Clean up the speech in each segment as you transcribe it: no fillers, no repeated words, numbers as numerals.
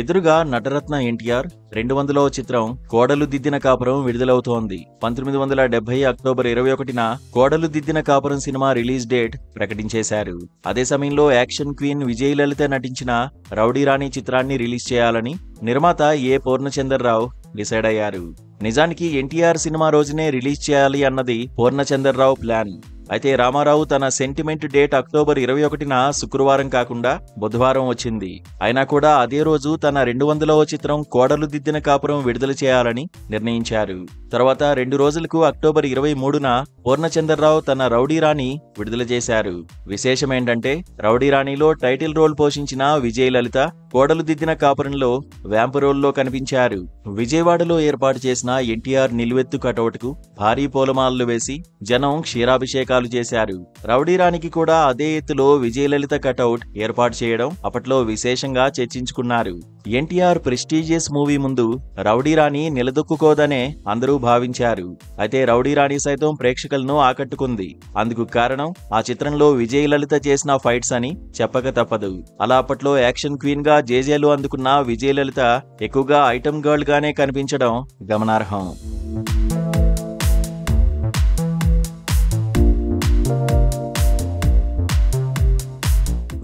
ఎదురుగా నటరత్న ఎన్టీఆర్ 200వ చిత్రం కోడలు దిద్దిన కాపురం విడుదలవుతోంది. 1970 అక్టోబర్ 21న కోడలు దిద్దిన కాపురం సినిమా రిలీజ్ డేట్ ప్రకటించేశారు. అదే సమయంలో యాక్షన్ క్వీన్ విజయలలిత నటించిన రౌడీ రాణి చిత్రాన్ని రిలీజ్ చేయాలని నిర్మాత ఏ పూర్ణచందర్రావు డిసైడ్ అయ్యారు. నిజానికి ఎన్టీఆర్ సినిమా రోజునే రిలీజ్ చేయాలి అన్నది పూర్ణచందర్రావు ప్లాన్. అయితే రామారావు తన సెంటిమెంట్ డేట్ అక్టోబర్ 21న శుక్రవారం కాకుండా బుధవారం వచ్చింది. అయినా కూడా అదే రోజు తన 200వ చిత్రం కోడలు దిద్దిన కాపురం విడుదల చేయాలని నిర్ణయించారు. తర్వాత 2 రోజులకు అక్టోబర్ 23న పూర్ణచందర్రావు తన రౌడీ రాణి విడుదల చేశారు. విశేషమేంటంటే రౌడీ రాణిలో టైటిల్ రోల్ పోషించిన విజయలలిత కోడలు దిద్దిన కాపురంలో వ్యాంపు రోల్లో కనిపించారు. విజయవాడలో ఏర్పాటు చేసిన ఎన్టీఆర్ నిలువెత్తు కటౌట్ కు భారీ పూలమాలలు వేసి జనం క్షీరాభిషేకాలు చేశారు. రౌడీ రాణికి కూడా అదే ఎత్తులో విజయలలిత కటౌట్ ఏర్పాటు చేయడం అప్పట్లో విశేషంగా చర్చించుకున్నారు. ఎన్టీఆర్ ప్రెస్టీజియస్ మూవీ ముందు రౌడీ రాణి నిలదొక్కుకోదనే అందరూ భావించారు. అయితే రౌడీ రాణి సైతం ప్రేక్షకులను ఆకట్టుకుంది. అందుకు కారణం ఆ చిత్రంలో విజయలలిత చేసిన ఫైట్స్ అని చెప్పక తప్పదు. అలా అప్పట్లో యాక్షన్ క్వీన్ గా జేజేలు అందుకున్న విజయలలిత ఎక్కువగా ఐటమ్ గర్ల్ గానే కనిపించడం గమనార్హం.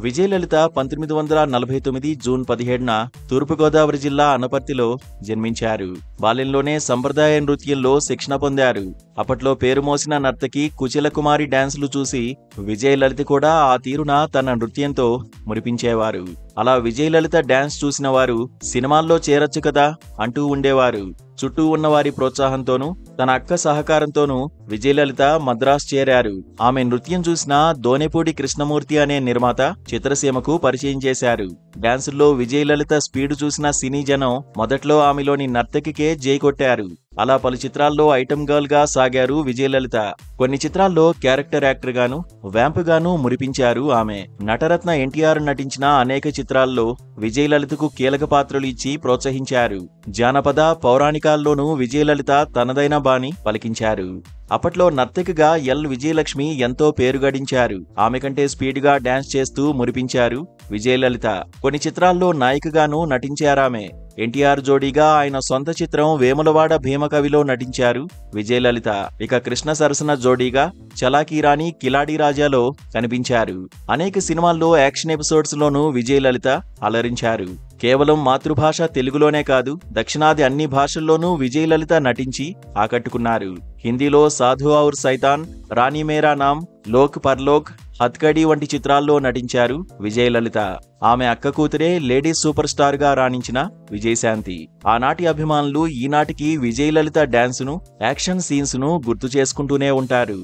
విజయలలిత 1949 జూన్ 17న తూర్పుగోదావరి జిల్లా అనపర్తిలో జన్మించారు. బాల్యంలోనే సంప్రదాయ నృత్యంలో శిక్షణ పొందారు. అప్పట్లో పేరు మోసిన నర్తకి కుచల కుమారి డాన్సులు చూసి విజయలలిత కూడా ఆ తీరున తన నృత్యంతో మురిపించేవారు. అలా విజయలలిత డాన్స్ చూసిన వారు సినిమాల్లో చేరొచ్చు కదా అంటూ ఉండేవారు. చుట్టూ ఉన్నవారి ప్రోత్సాహంతోనూ తన అక్క సహకారంతోనూ విజయలలిత మద్రాస్ చేరారు. ఆమె నృత్యం చూసిన దోనెపూడి కృష్ణమూర్తి అనే నిర్మాత చిత్రసీమకు పరిచయం చేశారు. డాన్సుల్లో విజయలలిత స్పీడ్ చూసిన సినీ జనం మొదట్లో ఆమెలోని నర్తకికే జై కొట్టారు. అలా పలు చిత్రాల్లో ఐటమ్ గర్ల్ గా సాగారు విజయలలిత. కొన్ని చిత్రాల్లో క్యారెక్టర్ యాక్టర్ గాను వ్యాంప్ గాను మురిపించారు ఆమె. నటరత్న ఎన్టీఆర్ నటించిన అనేక చిత్రాల్లో విజయలలితకు కీలక పాత్రలు ఇచ్చి ప్రోత్సహించారు. జానపద పౌరాణికాల్లోనూ విజయలలిత తనదైన బాణి పలికించారు. అప్పట్లో నర్తకిగా ఎల్ విజయలక్ష్మి ఎంతో పేరు గడించారు. ఆమె కంటే స్పీడ్ గా డాన్స్ చేస్తూ మురిపించారు విజయలలిత. కొన్ని చిత్రాల్లో నాయికగాను నటించారామె. ఎన్టీఆర్ జోడీగా ఆయన సొంత చిత్రం వేములవాడ భీమకవిలో నటించారు విజయలలిత. ఇక కృష్ణ సరసన జోడీగా చలాకీ రాణి కిలాడి రాజాలో కనిపించారు. అనేక సినిమాల్లో యాక్షన్ ఎపిసోడ్స్ లోనూ విజయలలిత అలరించారు. కేవలం మాతృభాష తెలుగులోనే కాదు దక్షిణాది అన్ని భాషల్లోనూ విజయలలిత నటించి ఆకట్టుకున్నారు. హిందీలో సాధు ఔర్ సైతాన్, రాణి మేరా నామ్, లోక్ పర్లోక్, హత్కడి వంటి చిత్రాల్లో నటించారు విజయలలిత. ఆమె అక్క కూతురే లేడీ సూపర్ స్టార్ గా రాణించిన విజయశాంతి. ఆనాటి అభిమానులు ఈనాటికి విజయలలిత డాన్స్ ను, యాక్షన్ సీన్స్ ను గుర్తు చేసుకుంటూనే ఉంటారు.